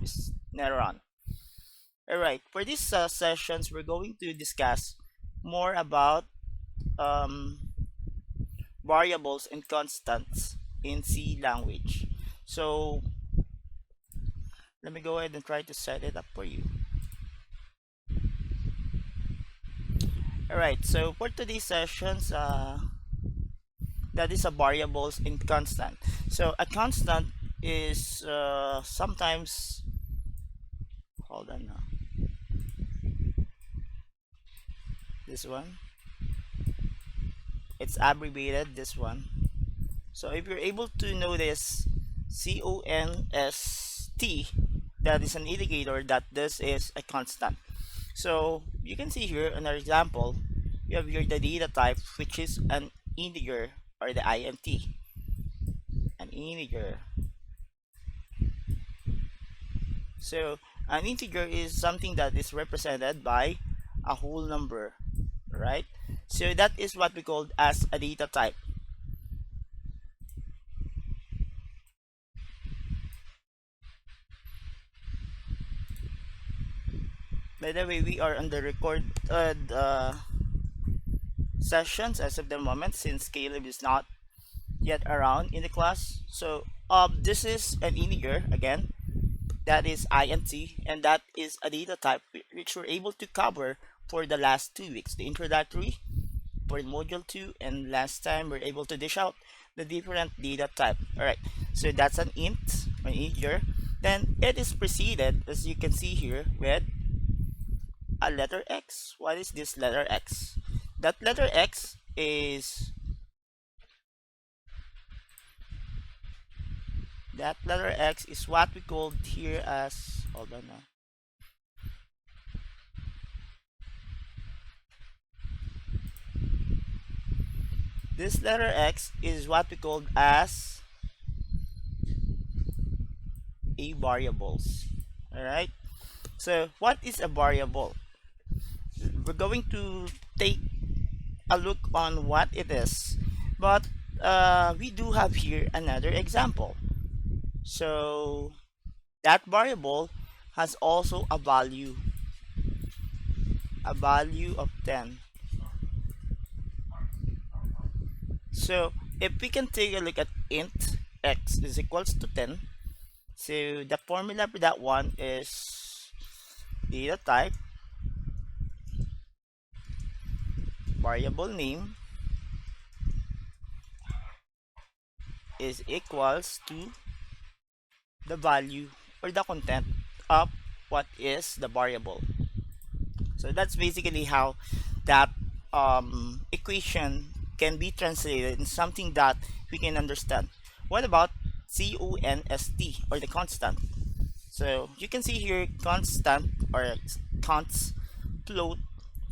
name is Neron. Alright, for these sessions, we're going to discuss more about um, variables and constants in C language. So let me go ahead and try to set it up for you. Alright, so for today's sessions, that is a variables in constant. So a constant is sometimes, hold on now, this one, it's abbreviated, this one. So if you're able to notice CONST, that is an indicator that this is a constant. So you can see here in our example, you have here the data type, which is an integer, or the int, an integer. So an integer is something that is represented by a whole number, right? So that is what we call as a data type. By the way, we are on the record sessions as of the moment, since Caleb is not yet around in the class. So this is an integer again, that is int, and that is a data type which we're able to cover for the last 2 weeks, the introductory for module 2, and last time we're able to dish out the different data type. All right, so that's an int, an integer. Then it is preceded, as you can see here, with a letter x. What is this letter x? That letter x is what we called here as, hold on now, this letter x is what we called as a variables. All right, so what is a variable? We're going to take a look on what it is, but we do have here another example. So that variable has also a value of 10. So if we can take a look at int x is equals to 10, so the formula for that one is data type, variable name is equals to the value or the content of what is the variable. So that's basically how that equation can be translated in something that we can understand. What about CONST, or the constant? So you can see here constant, or const float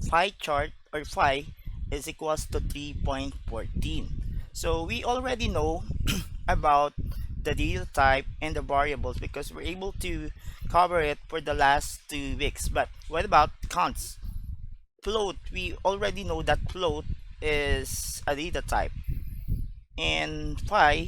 phi chart, or phi is equals to 3.14. So we already know about the data type and the variables because we're able to cover it for the last 2 weeks. But what about const? Float, we already know that float is a data type, and phi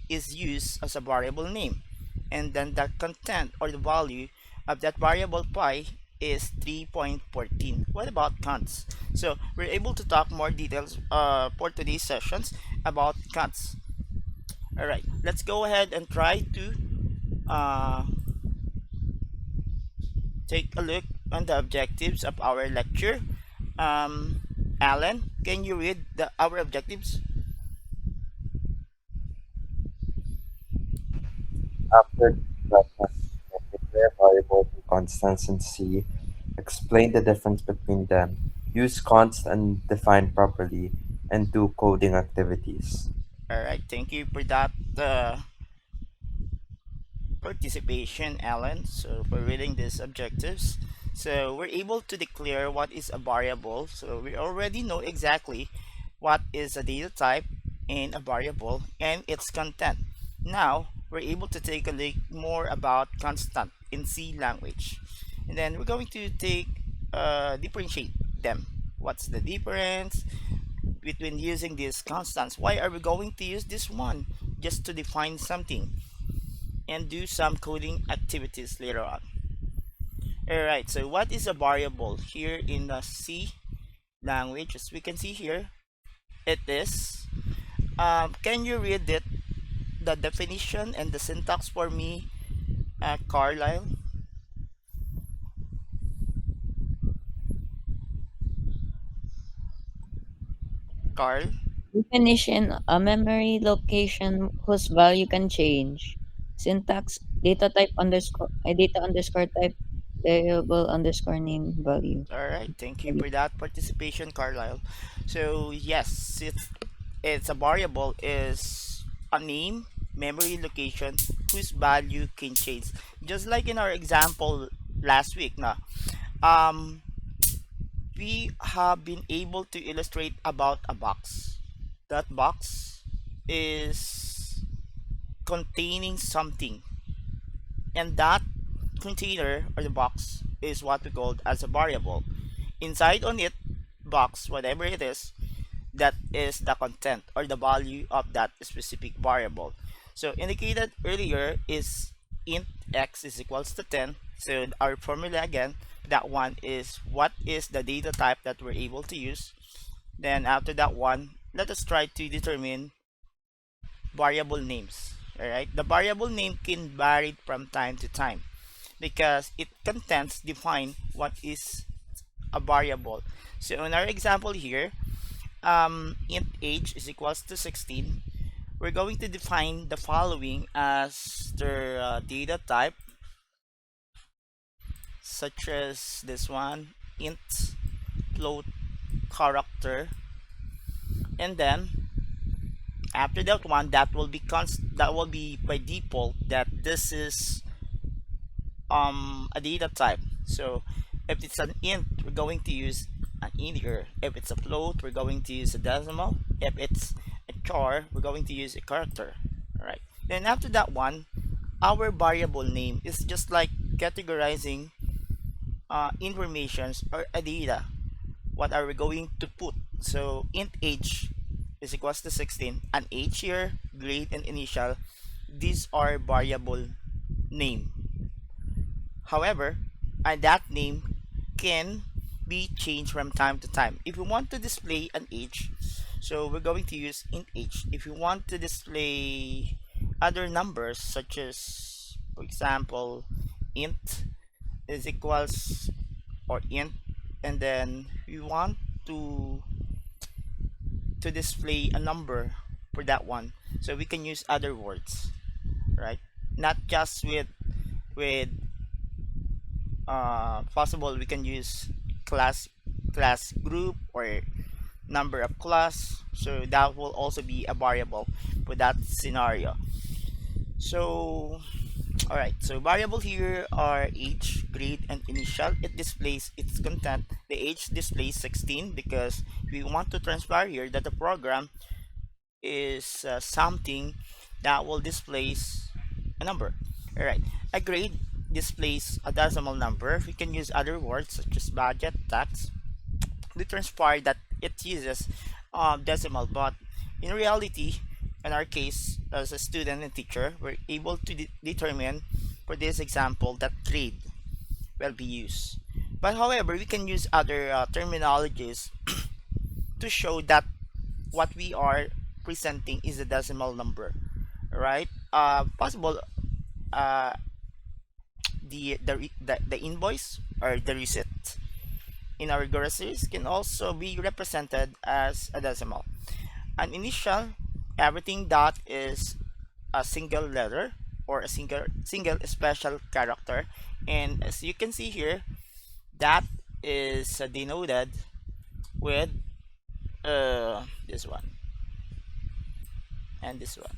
is used as a variable name, and then the content or the value of that variable phi is 3.14. What about const? So we're able to talk more details for today's sessions about const. All right, let's go ahead and try to uh, take a look on the objectives of our lecture. Alan, can you read our objectives? After development, declare variables and constants in C, explain the difference between them, use const and define properly, and do coding activities. All right, thank you for that participation, Alan. So for reading these objectives, so we're able to declare what is a variable. So we already know exactly what is a data type and a variable and its content. Now we're able to take a look more about constant in C language, and then we're going to take differentiate them. What's the difference between using these constants? Why are we going to use this one? Just to define something. and do some coding activities later on. Alright, so what is a variable here in the C language? As we can see here, it is, can you read it, the definition and the syntax for me, Carlisle? Carl? Definition: a memory location whose value can change. Syntax: data type underscore data underscore type variable underscore name value. All right, thank you for that participation, Carlisle. So yes, it's a variable is a name, memory location whose value can change. Just like in our example last week, na we have been able to illustrate about a box. That box is containing something, and that container or the box is what we called as a variable. Inside on it box, whatever it is, that is the content or the value of that specific variable. So indicated earlier is int x is equals to 10. So our formula again, that one is what is the data type that we're able to use. Then after that one, let us try to determine variable names. Alright, the variable name can vary from time to time because it contents define what is a variable. So in our example here, int age is equals to 16. We're going to define the following as their data type, such as this one, int float character, and then after that one, that will be by default that this is a data type. So if it's an int, we're going to use an integer. If it's a float, we're going to use a decimal. If it's a char, we're going to use a character. All right, then after that one, our variable name is just like categorizing informations or a data. What are we going to put? So int age is equals to 16, an age here, grade, and initial. These are variable name. However, that name can be changed from time to time. If you want to display an age, so we're going to use int age. If you want to display other numbers, such as, for example, int is equals or int, and then we want to display a number for that one, so we can use other words, right? Not just with possible we can use class group or number of class, so that will also be a variable for that scenario. So all right, so variable here are age, grade, and initial. It displays its content. The age displays 16 because we want to transfer here that the program is something that will displays a number. All right, a grade displays a decimal number. We can use other words such as budget, tax. We transfer that it uses decimal, but in reality, in our case as a student and teacher, we're able to determine for this example that grade will be used. But however, we can use other terminologies to show that what we are presenting is a decimal number, right? Possible uh, the invoice or the receipt in our groceries can also be represented as a decimal. An initial, everything that is a single letter or a single special character, and as you can see here, that is denoted with this one and this one,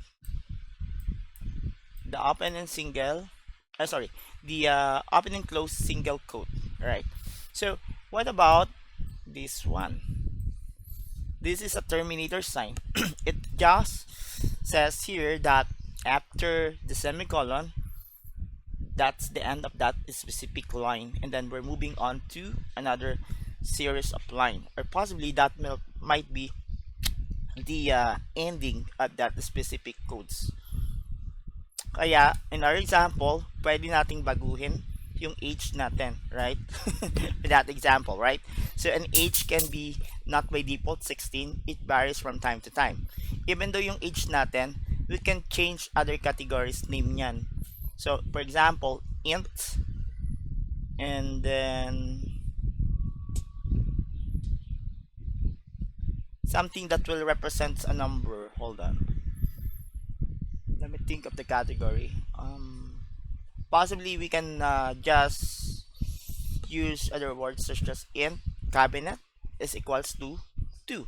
the open and single sorry, the open and close single quote, right? So what about this one? This is a terminator sign. It just says here that after the semicolon, that's the end of that specific line, and then we're moving on to another series of line, or possibly that might be the ending of that specific codes. Kaya, in our example, pwede nating baguhin yung age natin, right? In that example, right? So, an age can be not by default 16. It varies from time to time. Even though yung age natin, we can change other categories name niyan. So, for example, int, and then something that will represent a number. Hold on. Let me think of the category. Possibly we can just use other words such as int cabinet is equals to 2.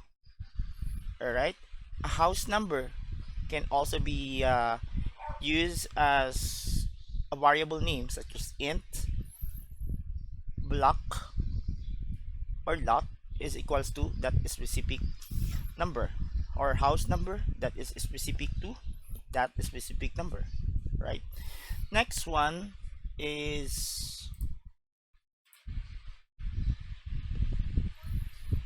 Alright? A house number can also be used as a variable name such as int block or lot is equals to that specific number, or house number that is specific to that specific number, right? Next one is,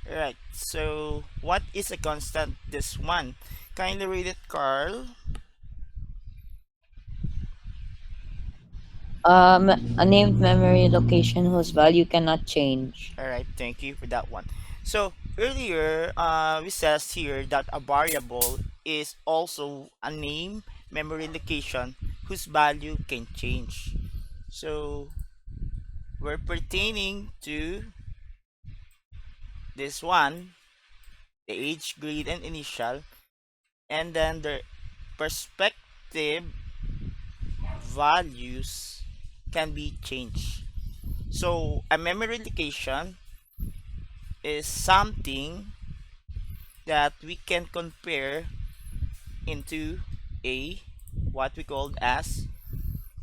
right, so what is a constant? This one, kindly read it, Carl. A named memory location whose value cannot change. All right, thank you for that one. So earlier, we says here that a variable is also a name memory location whose value can change. So we're pertaining to this one, the age, grade, and initial, and then the perspective values can be changed. So a memory location is something that we can compare into a what we called as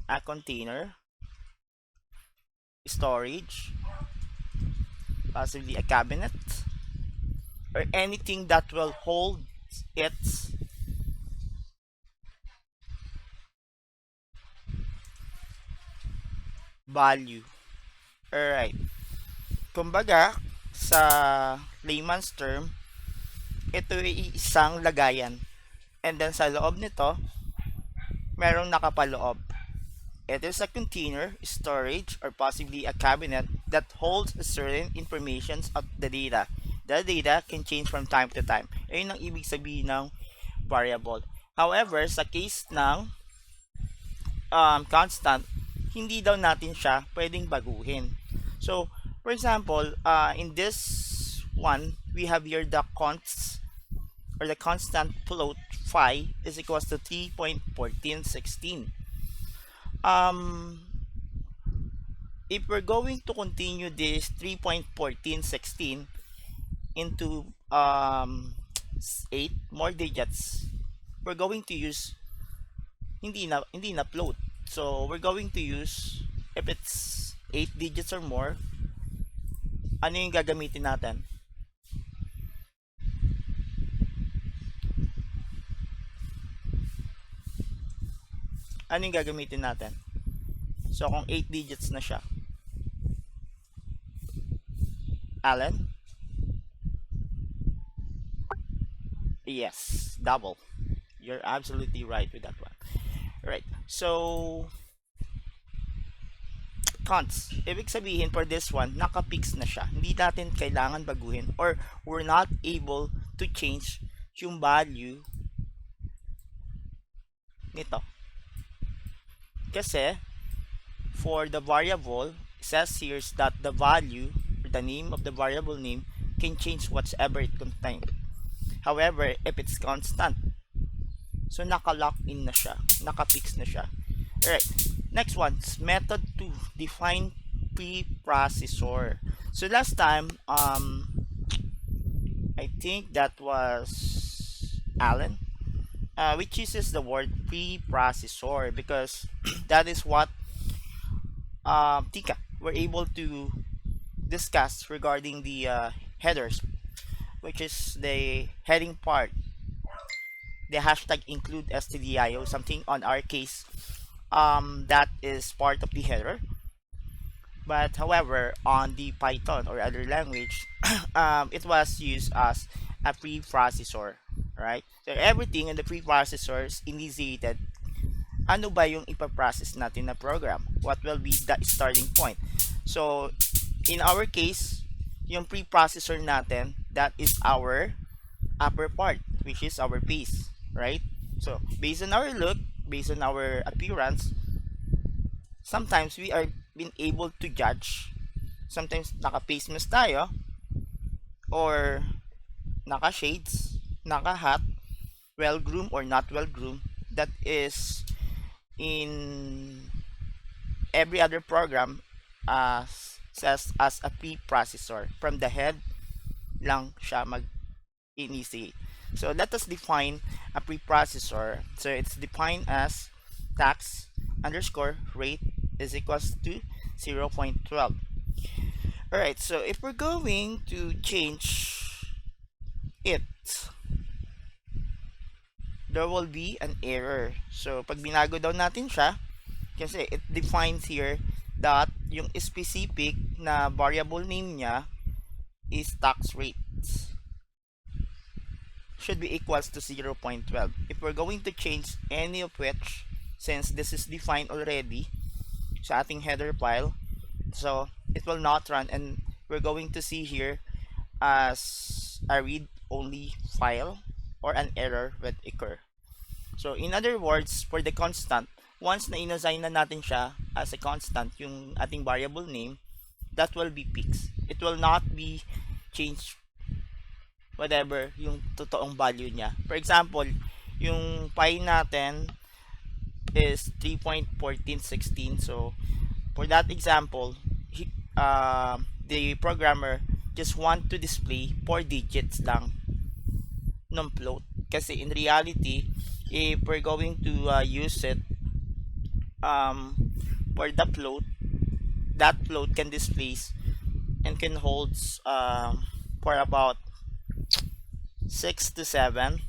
a container, storage, possibly a cabinet, or anything that will hold its value. Alright. Kumbaga, sa layman's term, ito ay isang lagayan. And then sa loob nito, merong nakapaloob. It is a container, storage, or possibly a cabinet that holds certain information of the data. The data can change from time to time. Ayun ang ibig sabihin ng variable. However, sa case ng constant, hindi daw natin siya pwedeng baguhin. So, for example, in this one, we have here the const or the constant float phi is equals to 3.1416. If we're going to continue this 3.1416 into 8 more digits, we're going to use hindi na float. So we're going to use, if it's 8 digits or more, ano yung gagamitin natin? Ano yung gagamitin natin? So kung 8 digits na siya, Alan? Yes, double. You're absolutely right with that one. Right. So, cons. Ibig sabihin for this one, naka-fix na siya. Hindi natin kailangan baguhin, or we're not able to change yung value nito. Kasi, for the variable, it says here that the value, or the name of the variable name, can change whatever it contains. However, if it's constant, so naka-lock in na siya, naka-fix na siya. Alright, next one, method 2, define preprocessor. So last time, I think that was Alan, which uses the word preprocessor because that is what Tika were able to discuss regarding the headers, which is the heading part, the hashtag include stdio, something on our case that is part of the header. But however, on the Python or other language, it was used as a preprocessor, right? So everything in the preprocessor is initiated ano ba yung ipaprocess natin na program? What will be the starting point? So, in our case, yung preprocessor natin, that is our upper part, which is our base, right? So, based on our look, based on our appearance, sometimes we are been able to judge. Sometimes naka-face mask tayo, or naka-shades, naka-hat, well-groomed or not well-groomed. That is in every other program says as a preprocessor. From the head lang siya mag-initiate. So let us define a preprocessor. So it's defined as tax underscore rate is equals to 0.12. Alright, so if we're going to change it, there will be an error. So pag binago daw natin siya, kasi it defines here that yung specific na variable name niya is tax rate should be equals to 0.12. If we're going to change any of which, since this is defined already sa ating header file, so it will not run, and we're going to see here as a read-only file or an error will occur. So in other words, for the constant, once na inassign na natin siya as a constant, yung ating variable name, that will be fixed. It will not be changed whatever yung totoong value niya. For example, yung pi natin is 3.1416. So for that example, the programmer just want to display 4 digits lang ng float. Kasi in reality, if we're going to use it for the float, that float can display and can hold for about 6 to 7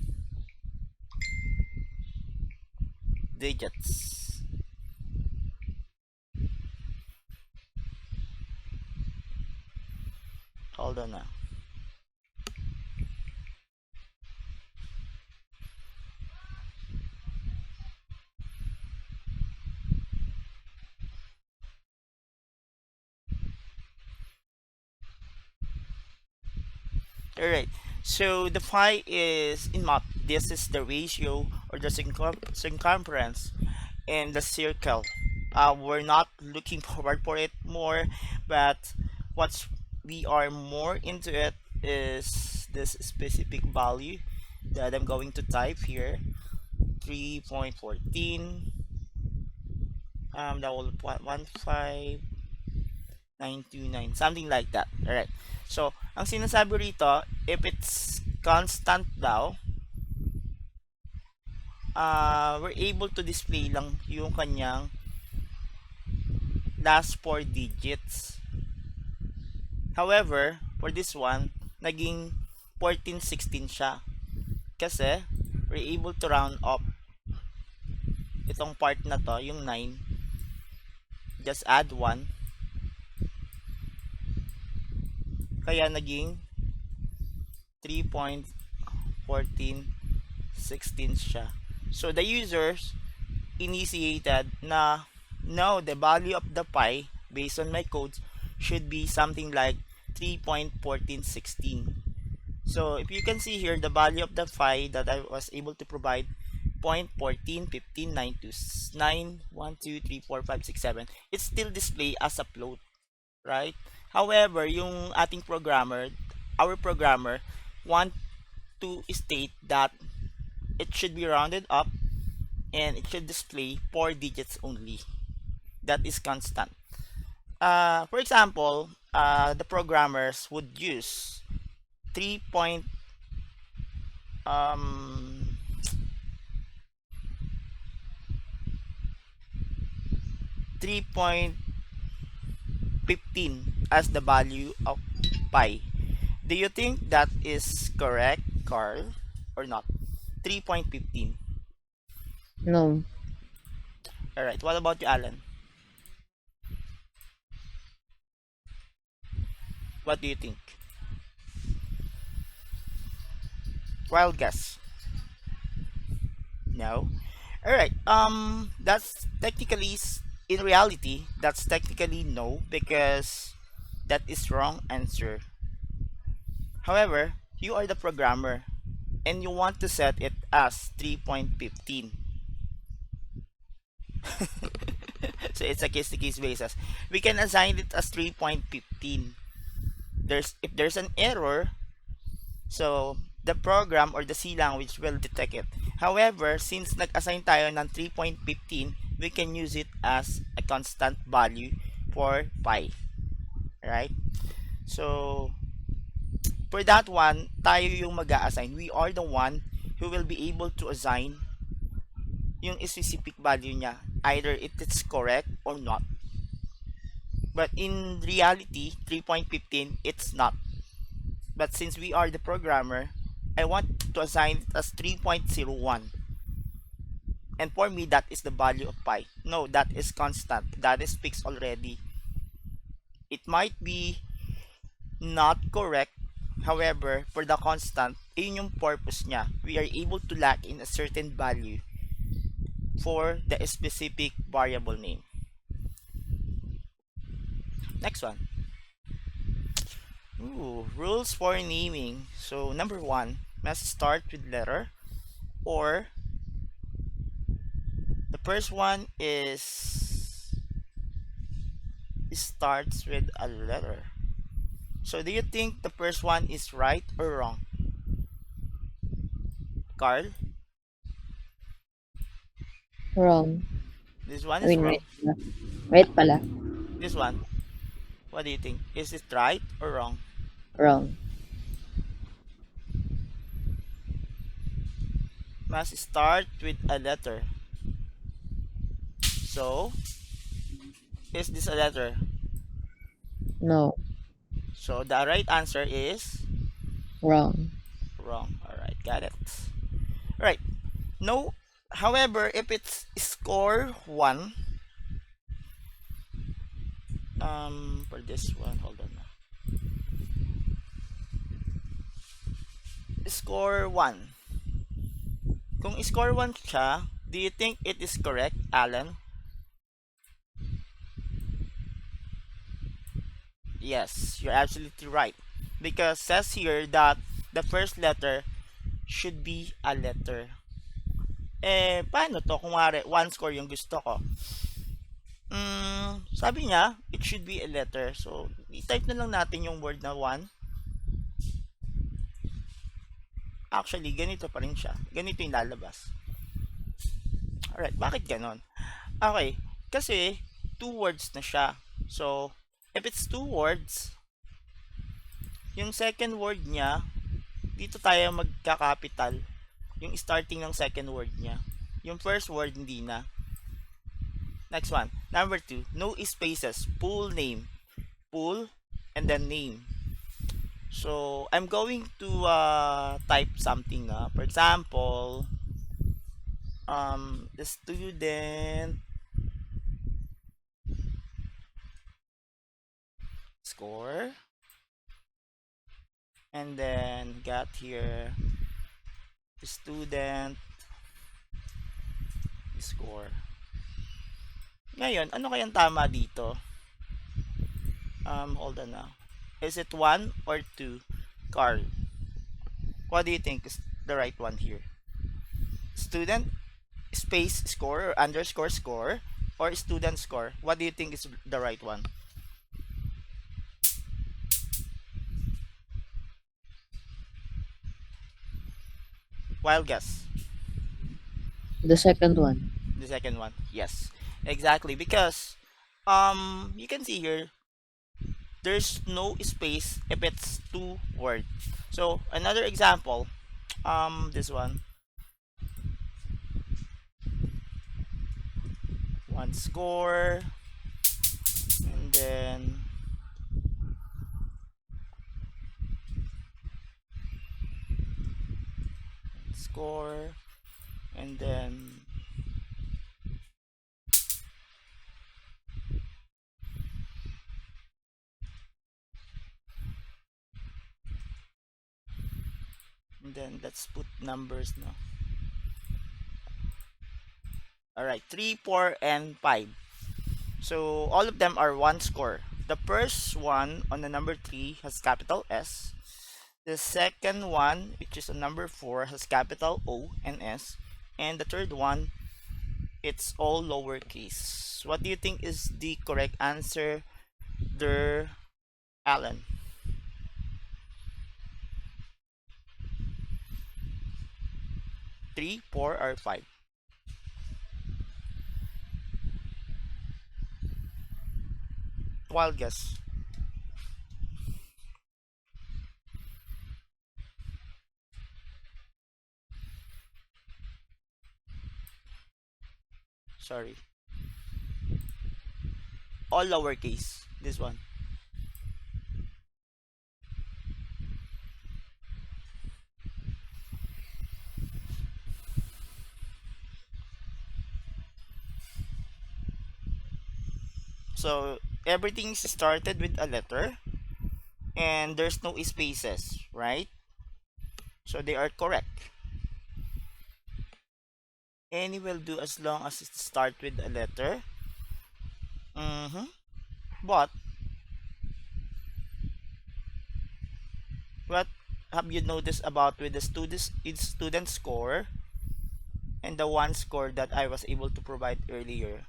digits. Hold on na. Alright, so the phi is in math. This is the ratio or the circumference in the circle. We're not looking forward for it more, but what's we are more into it is this specific value that I'm going to type here, 3.14. That will 15929, something like that. All right. So, ang sinasabi rito, if it's constant daw, we're able to display lang yung kanyang last 4 digits. However, for this one, naging 1416 siya. Kasi, we're able to round up itong part na to, yung 9. Just add 1. Kaya naging 3.1416 siya. So the users initiated na no, the value of the pi based on my codes should be something like 3.1416. So if you can see here, the value of the phi that I was able to provide 0.14, 15, 9, 2, 9, 1, 2, 3, 4, 5, 6, 7. It's still displayed as a float, right? However, yung ating programmer, our programmer, want to state that it should be rounded up and it should display 4 digits only. That is constant. For example, the programmers would use 3. 3.15 as the value of pi. Do you think that is correct, Carl, or not? 3.15. No. Alright, what about you, Alan? What do you think? Wild guess. No. All right. That's technically in reality that's technically no because that is wrong answer. However, you are the programmer and you want to set it as 3.15. So it's a case to case basis. We can assign it as 3.15. There's an error, so the program or the C language will detect it. However, since nag-assign tayo ng 3.15, we can use it as a constant value for pi, right? So for that one, tayo yung mag-a-assign. We are the one who will be able to assign yung specific value niya, either it is correct or not. But in reality, 3.15, it's not. But since we are the programmer, I want to assign it as 3.01. And for me, that is the value of pi. No, that is constant. That is fixed already. It might be not correct. However, for the constant, yun yung purpose niya. We are able to lock in a certain value for the specific variable name. Next one. Ooh, rules for naming. So number one, must start with letter, or the first one is starts with a letter. So do you think the first one is right or wrong? Carl, Wrong. this one I is mean, wrong. right pala. Right pala. This one, what do you think? Is it right or wrong? Wrong. Must start with a letter. So, is this a letter? No. So the right answer is Wrong. wrong. Alright, got it. Alright, no. However, if it's score 1, for this one, hold on. Score 1. Kung score 1 siya, do you think it is correct, Alan? Yes, you're absolutely right. Because says here that the first letter should be a letter. Eh, paano to? Kung one score yung gusto ko. Sabi niya, it should be a letter. So, i-type na lang natin yung word na 1. Actually, ganito pa rin siya. Ganito yung lalabas. Alright, bakit ganon? Okay, kasi 2 words na siya. So, if it's 2 words, yung second word niya, dito tayo magka-capital. Yung starting ng second word niya. Yung first word, hindi na. Next one. Number 2, no spaces. Full name. Full and then name. So, I'm going to type something na. For example, the student score, and then got here the student score. Ngayon, ano kayang tama dito? Hold on now. Is it 1 or 2? Carl, what do you think is the right one here? Student space score or underscore score, or student score? What do you think is the right one? Wild guess. The second one. The second one. Yes. Exactly. Because you can see here there's no space if it's 2 words. So another example, this one. One score, and then score, and then let's put numbers now. Alright, 3, 4, and 5. So all of them are one score. The first one on the number 3 has capital S. The second one, which is on number 4, has capital O and S. And the third one, it's all lowercase. What do you think is the correct answer there, Alan? 3, 4, or 5? Wild guess. Sorry. All lowercase. This one. So everything started with a letter and there's no spaces, right? So they are correct. Any will do as long as it start with a letter. But what have you noticed about with the student score and the one score that I was able to provide earlier?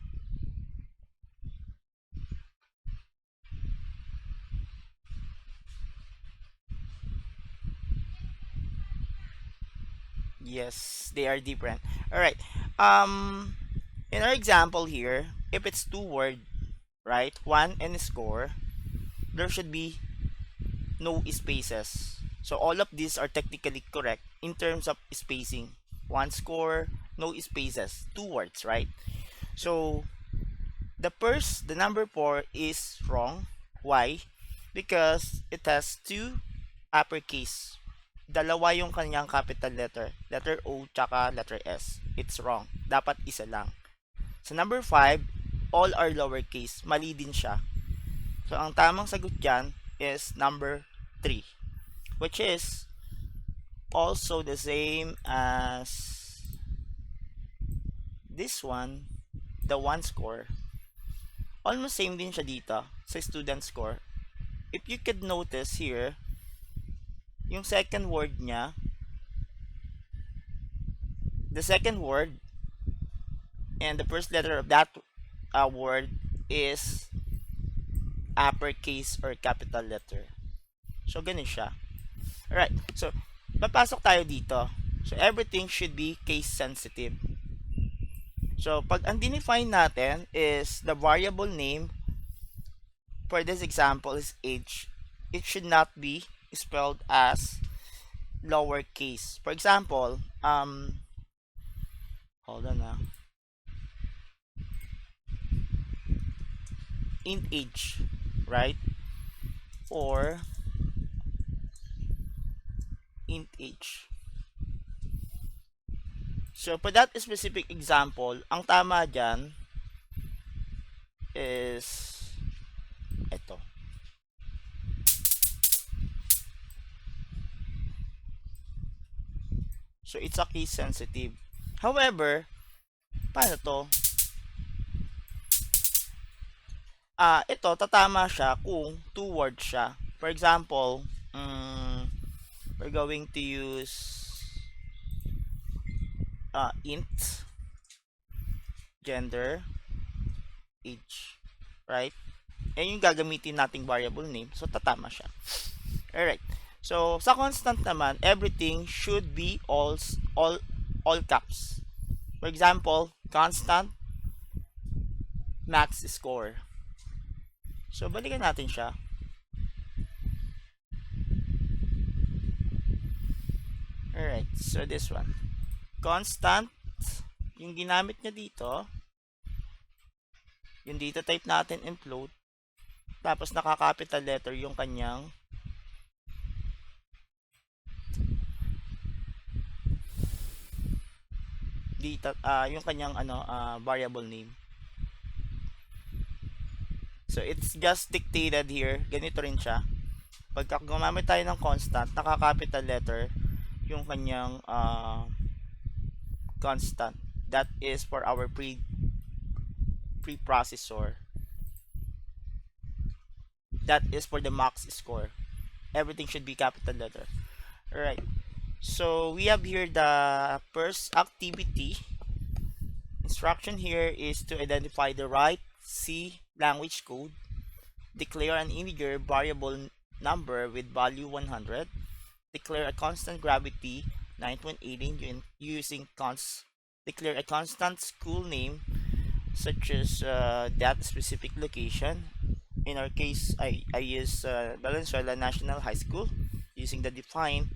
Yes, they are different. All right. In our example here, if it's two word, right, one and score, there should be no spaces. So all of these are technically correct in terms of spacing. One score, no spaces, two words, right? So the number 4 is wrong. Why? Because it has two uppercase. Dalawa yung kanyang capital letter. Letter O tsaka letter S. It's wrong. Dapat isa lang. Sa number 5, all are lowercase. Mali din siya. So ang tamang sagot dyan is number 3. Which is also the same as this one, the one score. Almost same din siya dito sa student score. If you could notice here, yung second word niya, the second word and the first letter of that word is uppercase or capital letter. So, ganun siya. Alright, so, papasok tayo dito. So, everything should be case sensitive. So, pag undefined natin is the variable name for this example is age. It should not be spelled as lowercase. For example, hold on na. Int age, right? Or int age. So, for that specific example, ang tama dyan is ito. So, it's a case sensitive. However, paano to? Ito, tatama siya kung two words siya. For example, we're going to use int, gender, age. Right? Yan yung gagamitin nating variable name. So, tatama siya. Alright. So, sa constant naman, everything should be all caps. For example, constant max score. So, balikan natin siya. Alright, so this one. Constant, yung ginamit niya dito, yung data type natin in float, tapos naka-capital letter yung kanyang data, yung kanyang variable name. So, it's just dictated here. Ganito rin siya. Pagka gumamit tayo ng constant, naka-capital letter yung kanyang constant. that is for our preprocessor. That is for the max score. Everything should be capital letter. Alright. So we have here the first activity. Instruction here is to identify the right C language code, declare an integer variable number with value 100, declare a constant gravity 9.18 using declare a constant school name such as that specific location. In our case, I use Valenzuela National High School using the define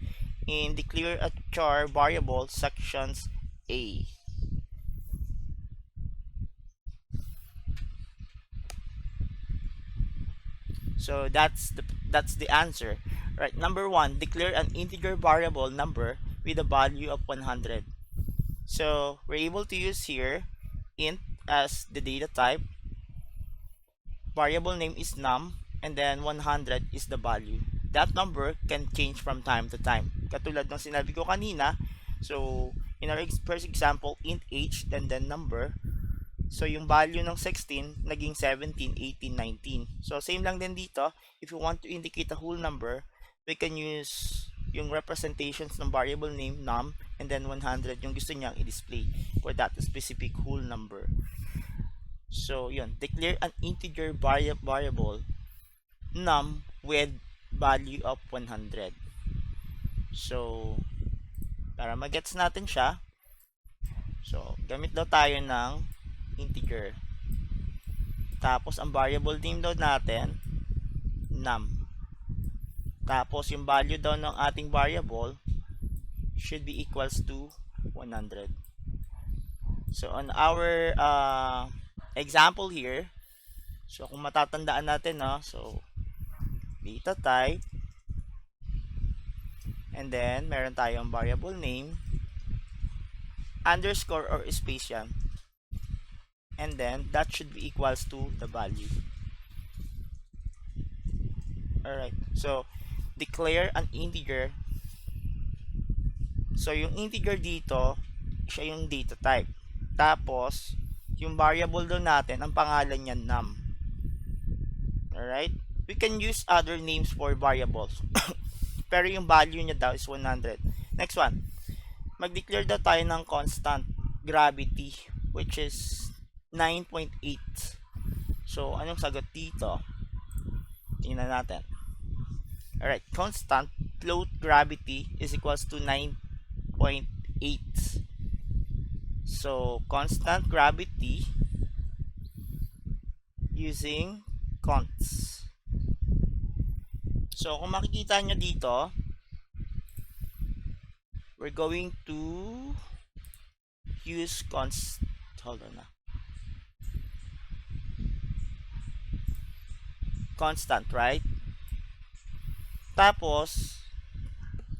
and declare a char variable sections A. So that's the answer. Right, number 1, declare an integer variable number with a value of 100. So we're able to use here int as the data type, variable name is num, and then 100 is the value. That number can change from time to time. Katulad ng sinabi ko kanina, so in our first example, int age, then number. So yung value ng 16 naging 17, 18, 19. So same lang din dito. If you want to indicate a whole number, we can use yung representations ng variable name num and then 100 yung gusto niyang i-display for that specific whole number. So yun, declare an integer variable num with value of 100. So para magets natin siya, so gamit daw tayo ng integer. Tapos ang variable name daw natin num. Tapos yung value daw ng ating variable should be equals to 100. So on our example here, so kung matatandaan natin, no, so data type, and then meron tayong variable name, underscore or space yan, and then that should be equals to the value. Alright, so declare an integer. So yung integer dito, siya yung data type. Tapos yung variable doon natin, ang pangalan niya num. Alright, we can use other names for variables. Pero yung value niya daw is 100. Next one, mag-declare daw tayo ng constant gravity, which is 9.8. So anong sagot dito? Tingnan natin. Alright, constant float gravity is equals to 9.8. So constant gravity using const. So kung makikita nyo dito, we're going to use const. Hold on na. Constant, right? Tapos,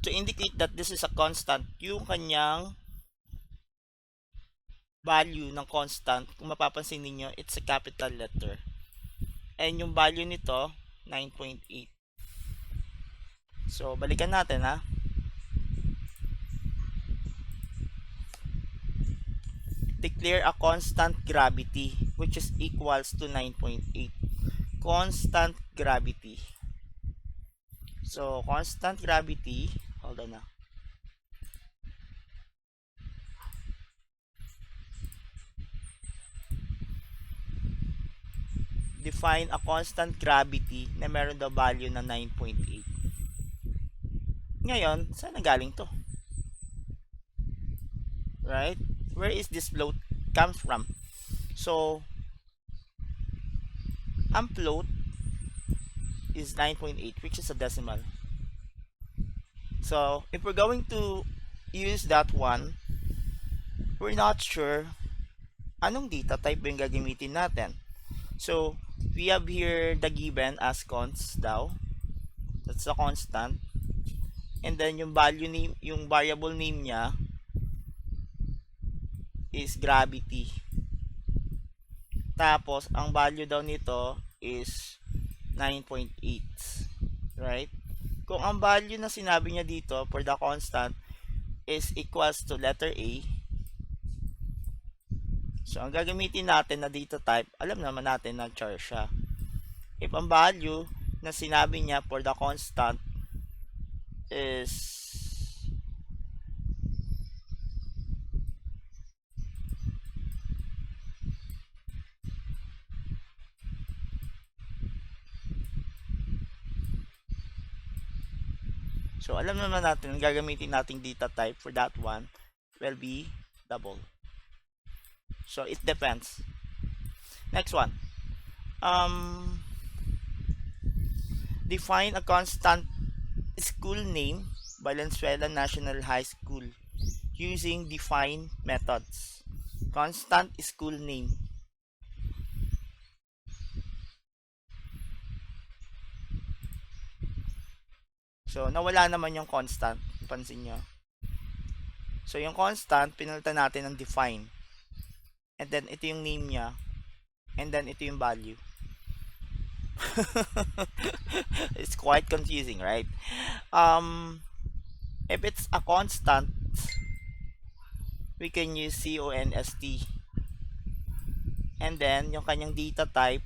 to indicate that this is a constant, yung kanyang value ng constant, kung mapapansin niyo, it's a capital letter. And yung value nito, 9.8. So, balikan natin, ha. Declare a constant gravity, which is equals to 9.8. Constant gravity. So, constant gravity, hold on na. Define a constant gravity na meron daw value na 9.8. Ngayon, saan nagaling to? Right? Where is this float comes from? So, ang float is 9.8, which is a decimal. So, if we're going to use that one, we're not sure anong data type yung gagamitin natin. So, we have here the given as const daw. That's a constant. And then yung value name, yung variable name niya is gravity. Tapos, ang value daw nito is 9.8. Right? Kung ang value na sinabi niya dito for the constant is equals to letter A, So, ang gagamitin natin na data type, alam naman natin na char siya. If ang value na sinabi niya for the constant is so alam naman natin ang gagamitin nating data type for that one will be double. So it depends. Next one. Define a constant school name Valenzuela National High School using define methods. Constant school name. So, nawala naman yung constant. Pansin nyo. So, yung constant, pinalitan natin ng define. And then, ito yung name niya. And then, ito yung value. It's quite confusing, right? If it's a constant, we can use const. And then, yung kanyang data type,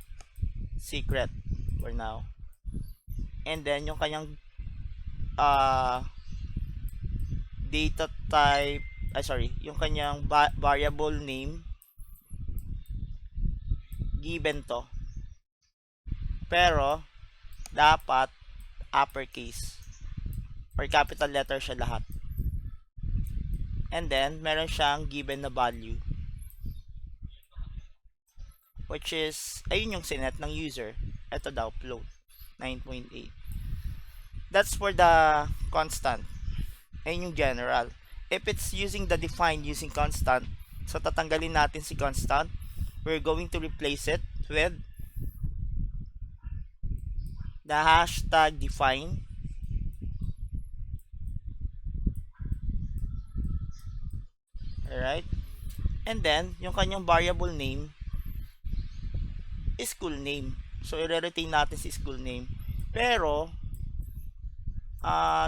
secret for now. And then, yung kanyang data type, yung kanyang variable name, given to. Pero, dapat uppercase or capital letter siya lahat. And then, meron siyang given na value. Which is, ayun yung sinet ng user. Ito daw, float. 9.8. That's for the constant. Ayun yung general. If it's using the define using constant, so tatanggalin natin si constant. We're going to replace it with the hashtag define. Alright? And then, yung kanyang variable name is school name. So, i-retain natin si school name. Pero,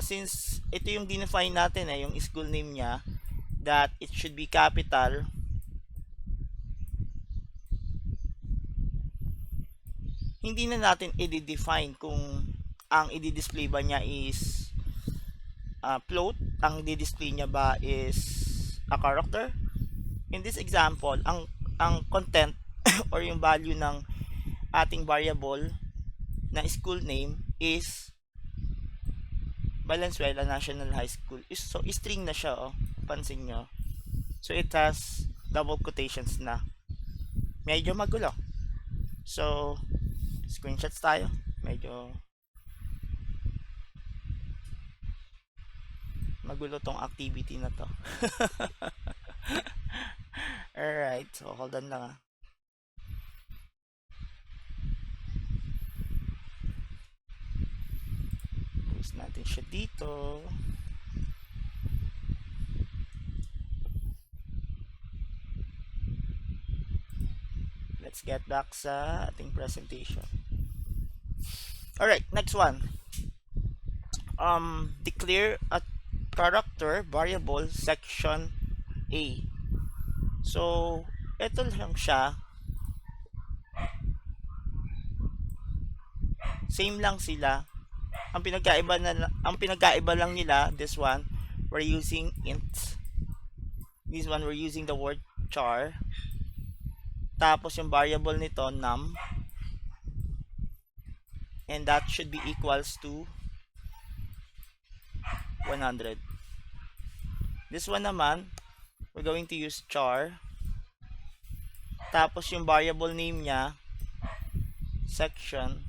since ito yung define natin yung school name niya, that it should be capital, hindi na natin i-define kung ang i-display ba niya is float, ang i-display niya ba is a character. In this example, ang content or yung value ng ating variable na school name is Valenzuela National High School. So, string na siya, pansin nyo. So, it has double quotations na. Medyo magulo. So, screenshots tayo. Medyo magulo tong activity na to. Alright, so hold on lang Post natin siya dito. Let's get back sa ating presentation. Alright, next one. Declare a character variable section A. So, ito lang siya. Same lang sila. Ang pinagkaiba lang nila, this one, we're using int. This one, we're using the word char. Tapos yung variable nito, num. And that should be equals to 100. This one naman, we're going to use char. Tapos yung variable name niya, section.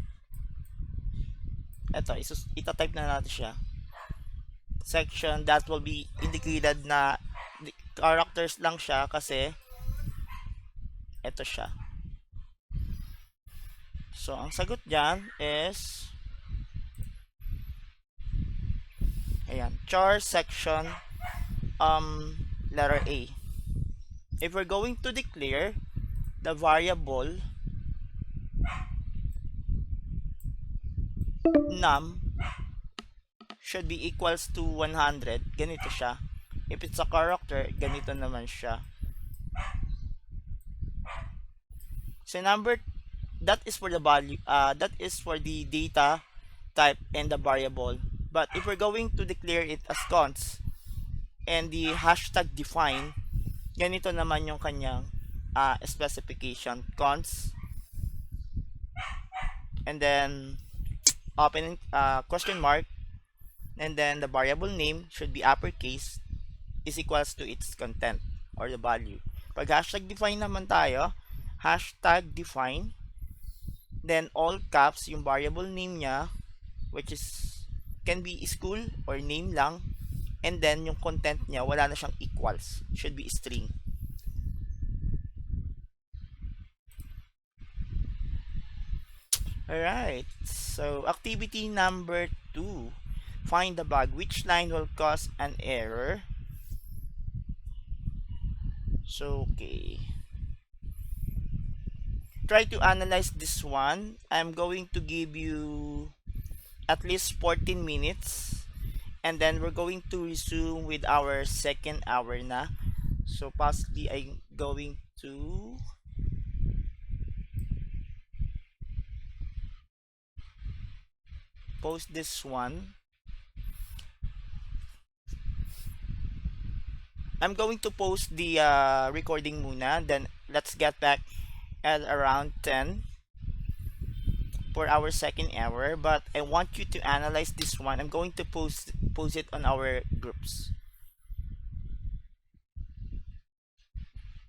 Ito, itatype na natin siya. Section, that will be indicated na characters lang siya kasi ito siya. So, ang sagot dyan is ayan, char section letter A. If we're going to declare the variable num should be equals to 100, ganito siya. If it's a character, ganito naman siya. So number that is for the value, that is for the data type and the variable. But if we're going to declare it as const and the hashtag define, ganito naman yung kanyang specification. Const and then open question mark, and then the variable name should be uppercase is equals to its content or the value. Pag hashtag define naman tayo, hashtag define, then all caps yung variable name niya, which is can be school or name lang, and then yung content niya wala na siyang equals, should be string. Alright, so activity number 2, find the bug. Which line will cause an error? So okay, try to analyze this one. I'm going to give you at least 14 minutes, and then we're going to resume with our second hour na. So possibly I'm going to post this one. I'm going to post the recording muna, then let's get back at around 10 for our second hour. But I want you to analyze this one. I'm going to post it on our groups.